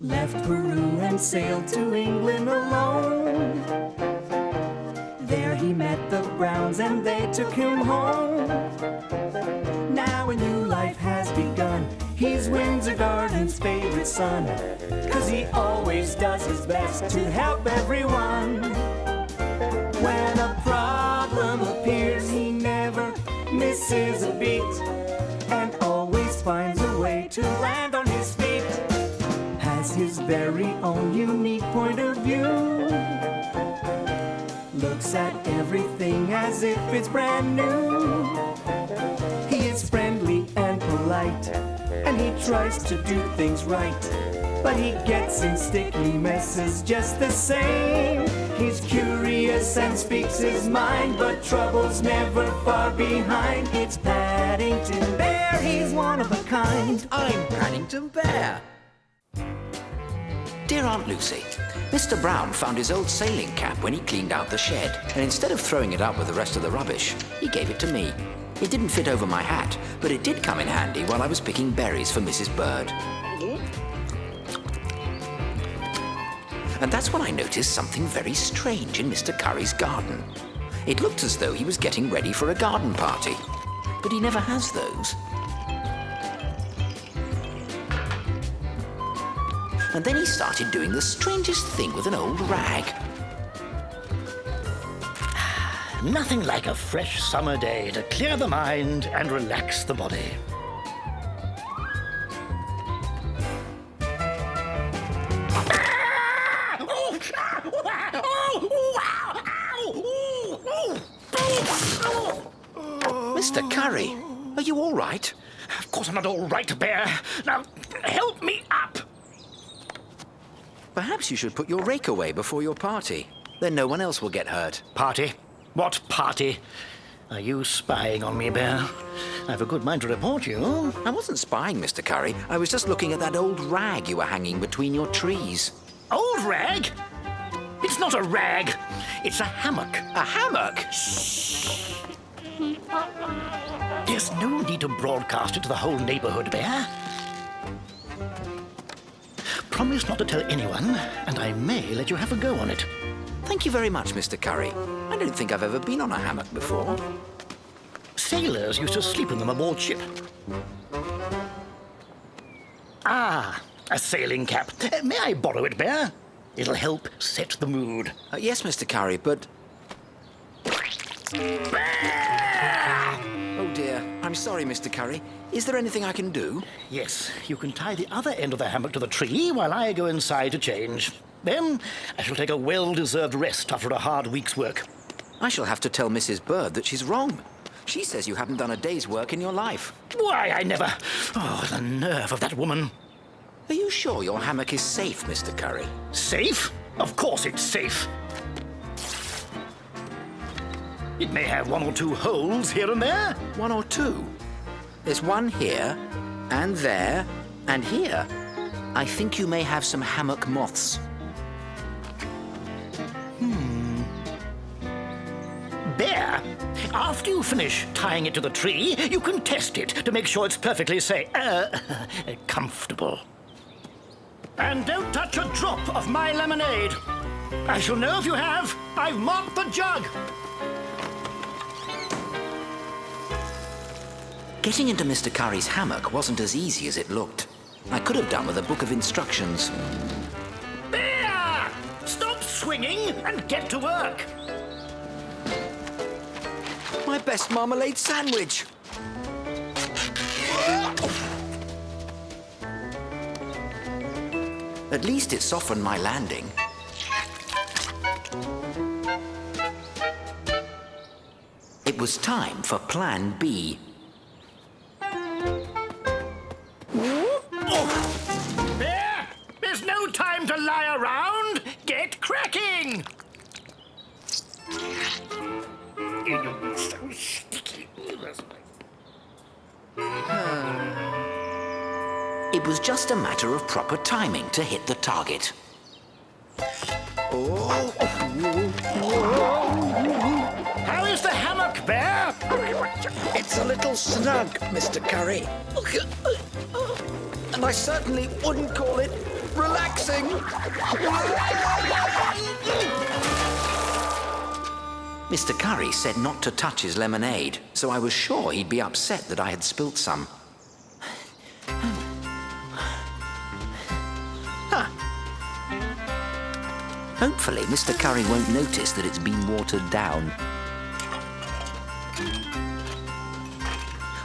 left Peru and sailed to England alone. There he met the Browns and they took him home. Now a new life has begun. He's Windsor Garden's favorite son, 'cause he always does his best to help everyone. When a problem appears, he never misses a beat and always finds a way to land on his feet. Has his very own unique point of view. Looks at everything as if it's brand new. He is friendly and polite, and he tries to do things right, but he gets in sticky messes just the same. He's curious and speaks his mind, but trouble's never far behind. It's Paddington Bear, he's one of a kind. I'm Paddington Bear. Dear Aunt Lucy, Mr. Brown found his old sailing cap when he cleaned out the shed, and instead of throwing it out with the rest of the rubbish, he gave it to me. It didn't fit over my hat, but it did come in handy while I was picking berries for Mrs. Bird. And that's when I noticed something very strange in Mr. Curry's garden. It looked as though he was getting ready for a garden party, but he never has those. And then he started doing the strangest thing with an old rag. Nothing like a fresh summer day to clear the mind and relax the body. Mr. Curry, are you all right? Of course I'm not all right, Bear. Now, help me up. Perhaps you should put your rake away before your party. Then no one else will get hurt. Party? What party? Are you spying on me, Bear? I have a good mind to report you. I wasn't spying, Mr. Curry. I was just looking at that old rag you were hanging between your trees. Old rag? It's not a rag. It's a hammock. A hammock? There's no need to broadcast it to the whole neighborhood, Bear. Promise not to tell anyone, and I may let you have a go on it. Thank you very much, Mr. Curry. I don't think I've ever been on a hammock before. Sailors used to sleep in them aboard ship. Ah, a sailing cap. May I borrow it, Bear? It'll help set the mood. Yes, Mr. Curry, but... Bear! Oh, dear. I'm sorry, Mr. Curry. Is there anything I can do? Yes, you can tie the other end of the hammock to the tree while I go inside to change. Then I shall take a well-deserved rest after a hard week's work. I shall have to tell Mrs. Bird that she's wrong. She says you haven't done a day's work in your life. Why, I never... Oh, the nerve of that woman. Are you sure your hammock is safe, Mr. Curry? Safe? Of course it's safe. It may have one or two holes here and there. One or two? There's one here, and there, and here. I think you may have some hammock moths. Bear, after you finish tying it to the tree, you can test it to make sure it's perfectly safe, comfortable. And don't touch a drop of my lemonade. I shall know if you have. I've marked the jug. Getting into Mr. Curry's hammock wasn't as easy as it looked. I could have done with a book of instructions. Bear! Stop swinging and get to work. My best marmalade sandwich! At least it softened my landing. It was time for Plan B. Bear! There's no time to lie around. Get cracking! So sticky. It was just a matter of proper timing to hit the target. How is the hammock, Bear? It's a little snug, Mr. Curry. And I certainly wouldn't call it relaxing. Mr. Curry said not to touch his lemonade, so I was sure he'd be upset that I had spilt some. Hopefully, Mr. Curry won't notice that it's been watered down.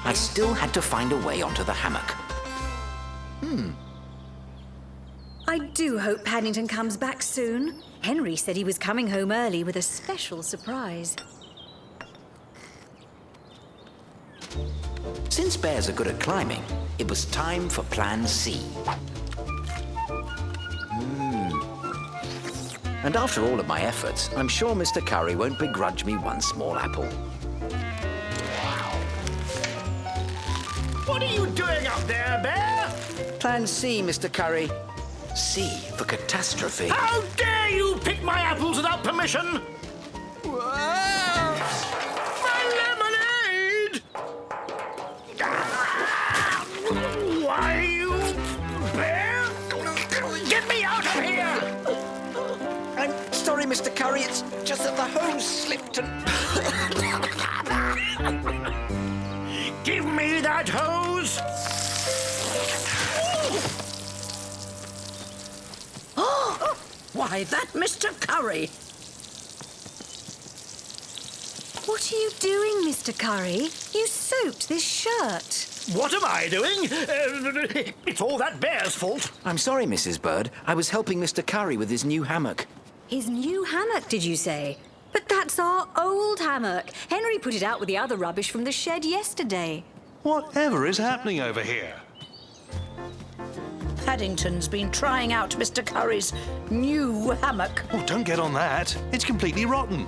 I still had to find a way onto the hammock. I do hope Paddington comes back soon. Henry said he was coming home early with a special surprise. Since bears are good at climbing, it was time for Plan C. And after all of my efforts, I'm sure Mr. Curry won't begrudge me one small apple. What are you doing up there, Bear? Plan C, Mr. Curry. C for catastrophe. How dare you pick my apples without permission? My lemonade! Why, you bear? Get me out of here! I'm sorry, Mr. Curry. It's just that the hose slipped and... Give me that hose! Why, that Mr. Curry. What are you doing, Mr. Curry? You soaked this shirt. What am I doing? It's all that bear's fault. I'm sorry, Mrs. Bird. I was helping Mr. Curry with his new hammock. His new hammock, did you say? But that's our old hammock. Henry put it out with the other rubbish from the shed yesterday. Whatever is happening over here? Paddington's been trying out Mr. Curry's new hammock. Oh, don't get on that. It's completely rotten.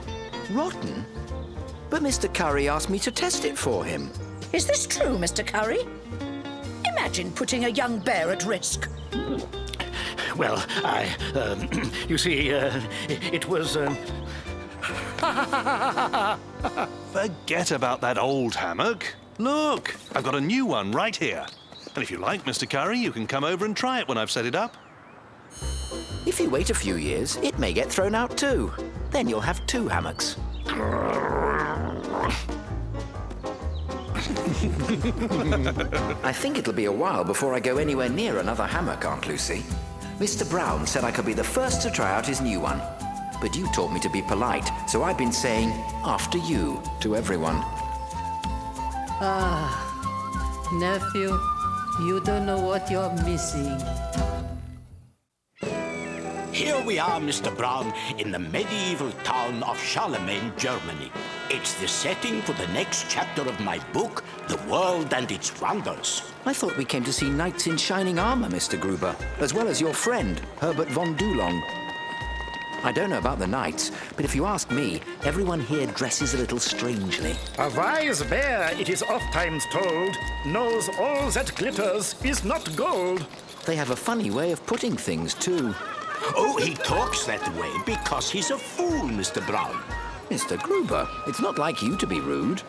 Rotten? But Mr. Curry asked me to test it for him. Is this true, Mr. Curry? Imagine putting a young bear at risk. Well, you see, it was, Forget about that old hammock. Look, I've got a new one right here. And if you like, Mr. Curry, you can come over and try it when I've set it up. If you wait a few years, it may get thrown out too. Then you'll have two hammocks. I think it'll be a while before I go anywhere near another hammock, Aunt Lucy. Mr. Brown said I could be the first to try out his new one. But you taught me to be polite, so I've been saying, after you, to everyone. Nephew, you don't know what you're missing. Here we are, Mr. Brown, in the medieval town of Charlemagne, Germany. It's the setting for the next chapter of my book, The World and Its Wonders. I thought we came to see knights in shining armour, Mr. Gruber, as well as your friend, Herbert von Dulong. I don't know about the knights, but if you ask me, everyone here dresses a little strangely. a wise bear, it is oft-times told, knows all that glitters is not gold. They have a funny way of putting things, too. Oh, he talks that way because he's a fool, Mr. Brown. Mr. Gruber, it's not like you to be rude.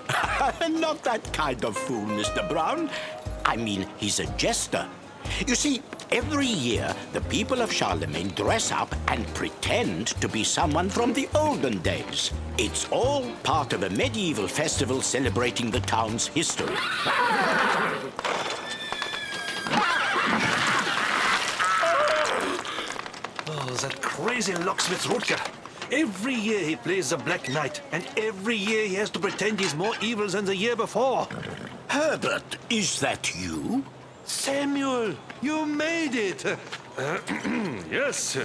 Not that kind of fool, Mr. Brown. I mean, he's a jester. You see, every year, the people of Charlemagne dress up and pretend to be someone from the olden days. It's all part of a medieval festival celebrating the town's history. Oh, that crazy locksmith Rutger. Every year he plays the Black Knight, and every year he has to pretend he's more evil than the year before. Herbert, is that you? Samuel, you made it! Yes,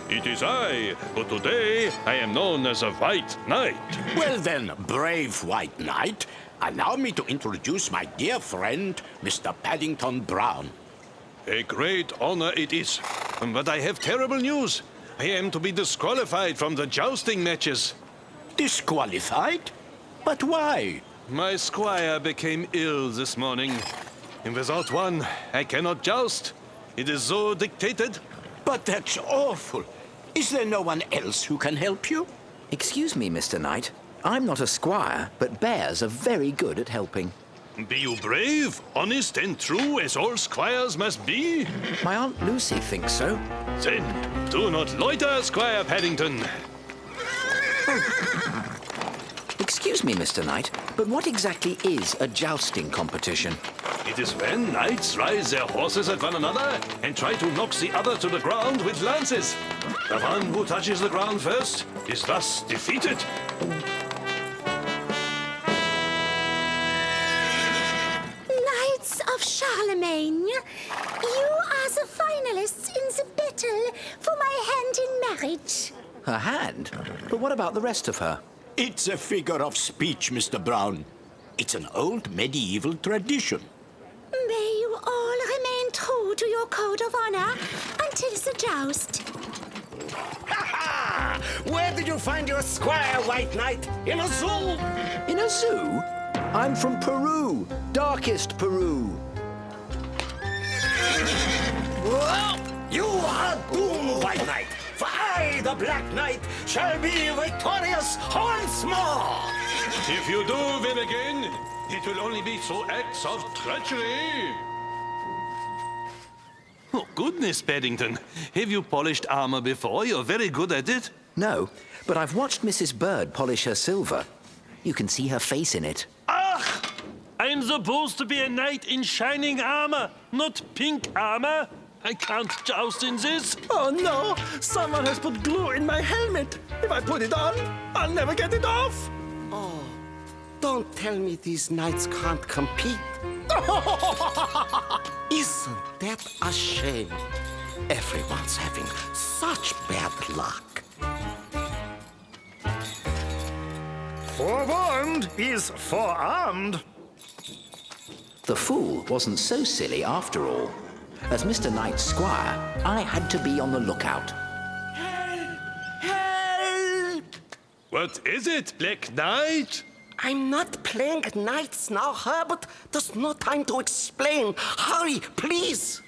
it is I, but today I am known as a White Knight. Well then, brave White Knight, allow me to introduce my dear friend, Mr. Paddington Brown. A great honor it is, but I have terrible news. I am to be disqualified from the jousting matches. Disqualified? But why? My squire became ill this morning, and without one, I cannot joust. It is so dictated. But that's awful. Is there no one else who can help you? Excuse me, Mr. Knight. I'm not a squire, but bears are very good at helping. Be you brave, honest, and true as all squires must be? My Aunt Lucy thinks so. Then do not loiter, Squire Paddington. Excuse me, Mr. Knight, but what exactly is a jousting competition? It is when knights rise their horses at one another and try to knock the other to the ground with lances. The one who touches the ground first is thus defeated. Knights of Charlemagne, you are the finalists in the battle for my hand in marriage. Her hand? But what about the rest of her? It's a figure of speech, Mr. Brown. It's an old medieval tradition. May you all remain true to your code of honor until the joust. Ha! Where did you find your Squire, White Knight? In a zoo? In a zoo? I'm from Peru. Darkest Peru. Well, you are doomed, White Knight. For I, the Black Knight, shall be victorious once more. If you do win again, it will only be through acts of treachery. Oh, goodness, Paddington. Have you polished armor before? You're very good at it. No, but I've watched Mrs. Bird polish her silver. You can see her face in it. Ah! I'm supposed to be a knight in shining armor, not pink armor. I can't joust in this. Oh no! Someone has put glue in my helmet. If I put it on, I'll never get it off. Oh, don't tell me these knights can't compete. Isn't that a shame? Everyone's having such bad luck. Forewarned is forearmed. The fool wasn't so silly after all. As Mr. Knight's squire, I had to be on the lookout. Help! What is it, Black Knight? I'm not playing knights now, Herbert. There's no time to explain. Hurry, please.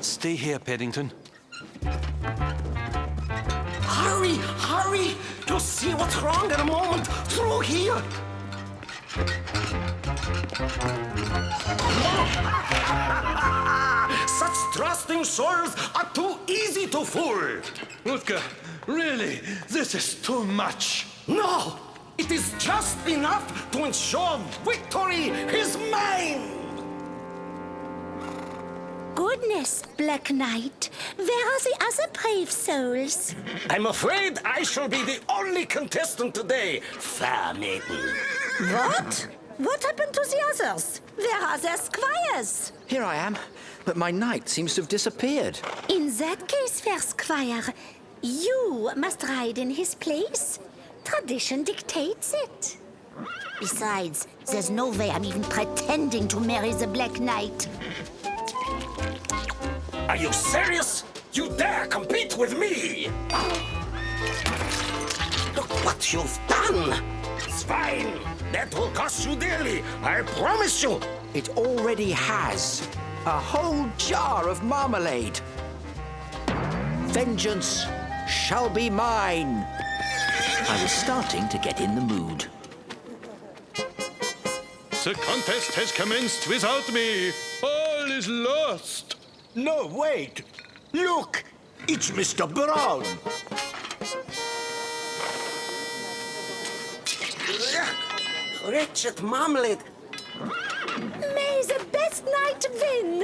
Stay here, Paddington. Hurry, hurry. You'll see what's wrong in a moment. Through here. Such trusting souls are too easy to fool. Rutger, really, this is too much. No, it is just enough to ensure victory is mine. Goodness, Black Knight, where are the other brave souls? I'm afraid I shall be the only contestant today, fair maiden. What? What happened to the others? Where are their squires? Here I am, but my knight seems to have disappeared. In that case, fair squire, you must ride in his place. Tradition dictates it. Besides, there's no way I'm even pretending to marry the Black Knight. Are you serious? You dare compete with me? Look what you've done. Swine! That will cost you dearly, I promise you. It already has. A whole jar of marmalade. Vengeance shall be mine. I was starting to get in the mood. The contest has commenced without me. All is lost. No, wait. Look, it's Mr. Brown. Wretched marmalade. May the best knight win!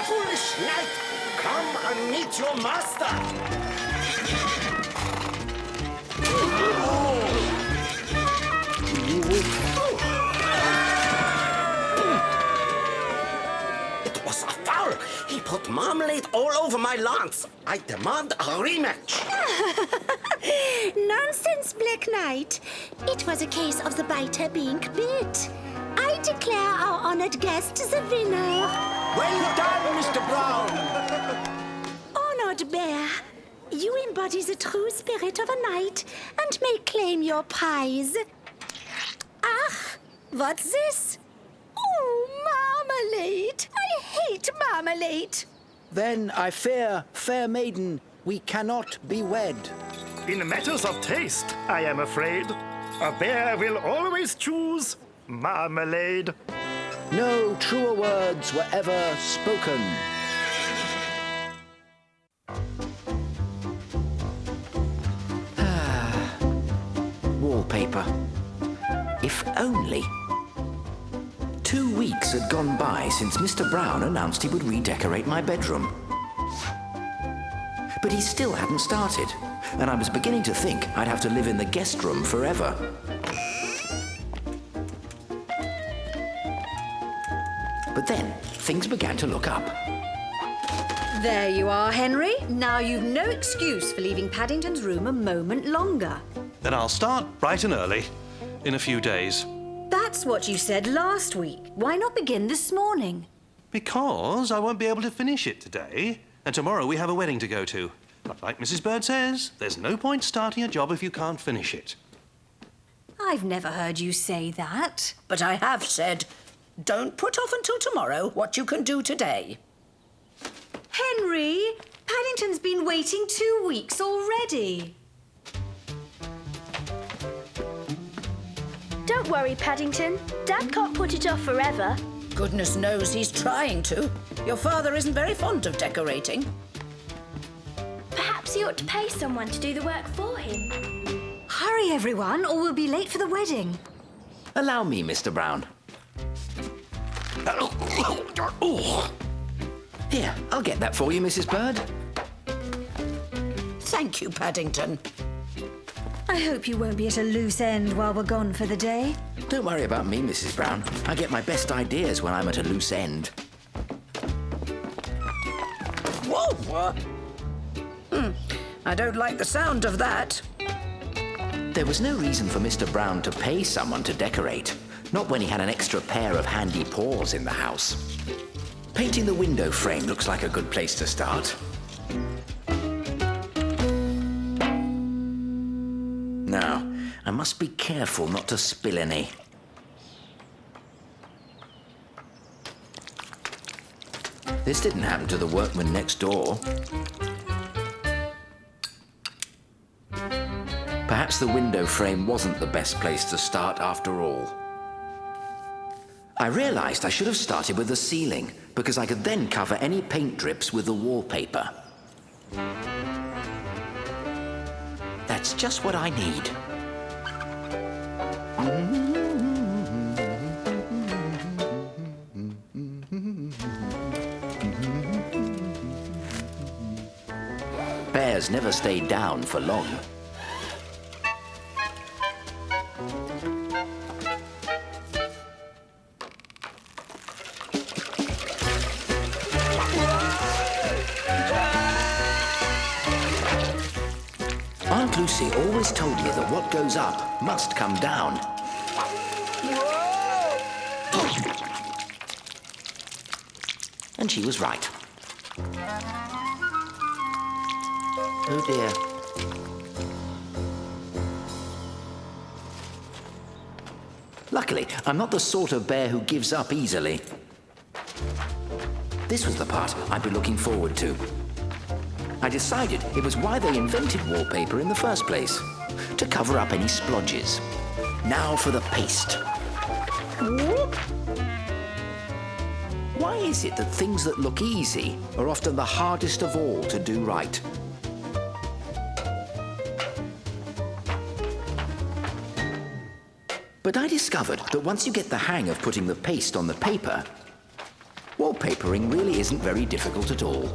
Foolish knight, come and meet your master. It was a foul. He put marmalade all over my lance. I demand a rematch. Nonsense, Black Knight. It was a case of the biter being bit. I declare our honored guest the winner. Well done, Mr. Brown. Honored bear, you embody the true spirit of a knight and may claim your prize. Ah, what's this? Oh, marmalade. I hate marmalade. Then I fear, fair maiden, we cannot be wed. In matters of taste, I am afraid, a bear will always choose marmalade. No truer words were ever spoken. Wallpaper. If only. 2 weeks had gone by since Mr. Brown announced he would redecorate my bedroom. But he still hadn't started, and I was beginning to think I'd have to live in the guest room forever. But then, things began to look up. There you are, Henry. Now you've no excuse for leaving Paddington's room a moment longer. Then I'll start bright and early, in a few days. That's what you said last week. Why not begin this morning? Because I won't be able to finish it today, and tomorrow we have a wedding to go to. But like Mrs. Bird says, there's no point starting a job if you can't finish it. I've never heard you say that. But I have said, don't put off until tomorrow what you can do today. Henry, Paddington's been waiting 2 weeks already. Don't worry, Paddington. Dad can't put it off forever. Goodness knows he's trying to. Your father isn't very fond of decorating. Perhaps he ought to pay someone to do the work for him. Hurry, everyone, or we'll be late for the wedding. Allow me, Mr. Brown. Here, I'll get that for you, Mrs. Bird. Thank you, Paddington. I hope you won't be at a loose end while we're gone for the day. Don't worry about me, Mrs. Brown. I get my best ideas when I'm at a loose end. Whoa! I don't like the sound of that. There was no reason for Mr. Brown to pay someone to decorate, not when he had an extra pair of handy paws in the house. Painting the window frame looks like a good place to start. Now, I must be careful not to spill any. This didn't happen to the workman next door. Perhaps the window frame wasn't the best place to start after all. I realized I should have started with the ceiling, because I could then cover any paint drips with the wallpaper. That's just what I need. Bears never stay down for long. Aunt Lucy always told me that what goes up must come down. And she was right. Oh dear. Luckily, I'm not the sort of bear who gives up easily. This was the part I'd be looking forward to. I decided it was why they invented wallpaper in the first place, to cover up any splodges. Now for the paste. Why is it that things that look easy are often the hardest of all to do right? But I discovered that once you get the hang of putting the paste on the paper, wallpapering really isn't very difficult at all.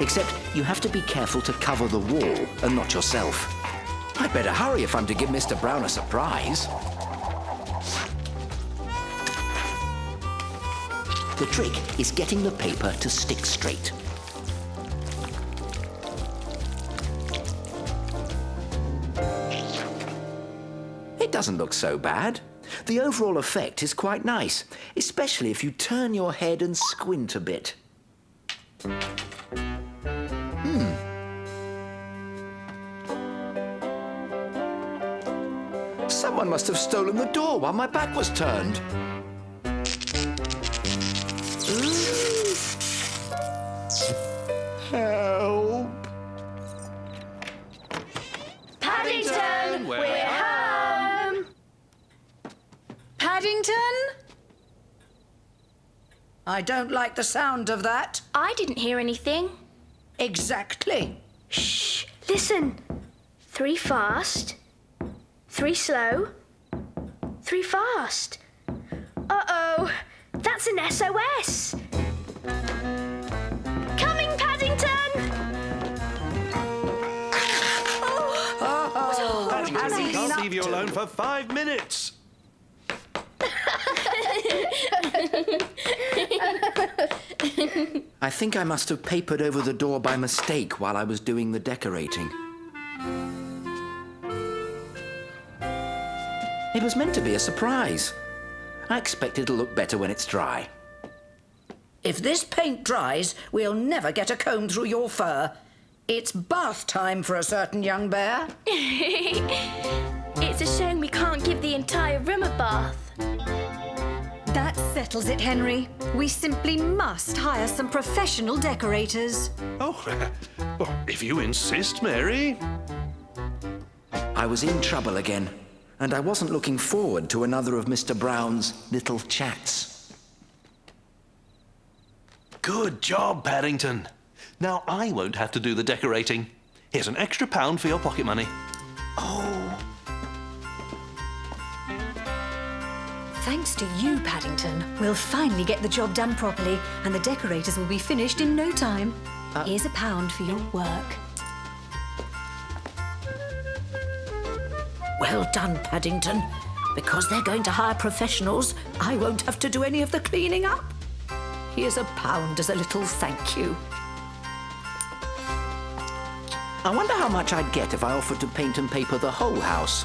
Except you have to be careful to cover the wall and not yourself. I'd better hurry if I'm to give Mr. Brown a surprise. The trick is getting the paper to stick straight. It doesn't look so bad. The overall effect is quite nice, especially if you turn your head and squint a bit. Someone must have stolen the door while my back was turned. We're home! Paddington? I don't like the sound of that. I didn't hear anything. Exactly. Shh, listen. 3 fast, 3 slow, 3 fast. Uh-oh, that's an SOS. Coming, Paddington! Paddington, we can't leave you alone for 5 minutes. I think I must have papered over the door by mistake while I was doing the decorating. It was meant to be a surprise. I expect it'll look better when it's dry. If this paint dries, we'll never get a comb through your fur. It's bath time for a certain young bear. It's a shame we can't give the entire room a bath. That settles it, Henry. We simply must hire some professional decorators. Oh, well, if you insist, Mary. I was in trouble again, and I wasn't looking forward to another of Mr. Brown's little chats. Good job, Paddington. Now I won't have to do the decorating. Here's an extra £1 for your pocket money. Thanks to you, Paddington, we'll finally get the job done properly, and the decorators will be finished in no time. Here's £1 for your work. Well done, Paddington. Because they're going to hire professionals, I won't have to do any of the cleaning up. Here's £1 as a little thank you. I wonder how much I'd get if I offered to paint and paper the whole house.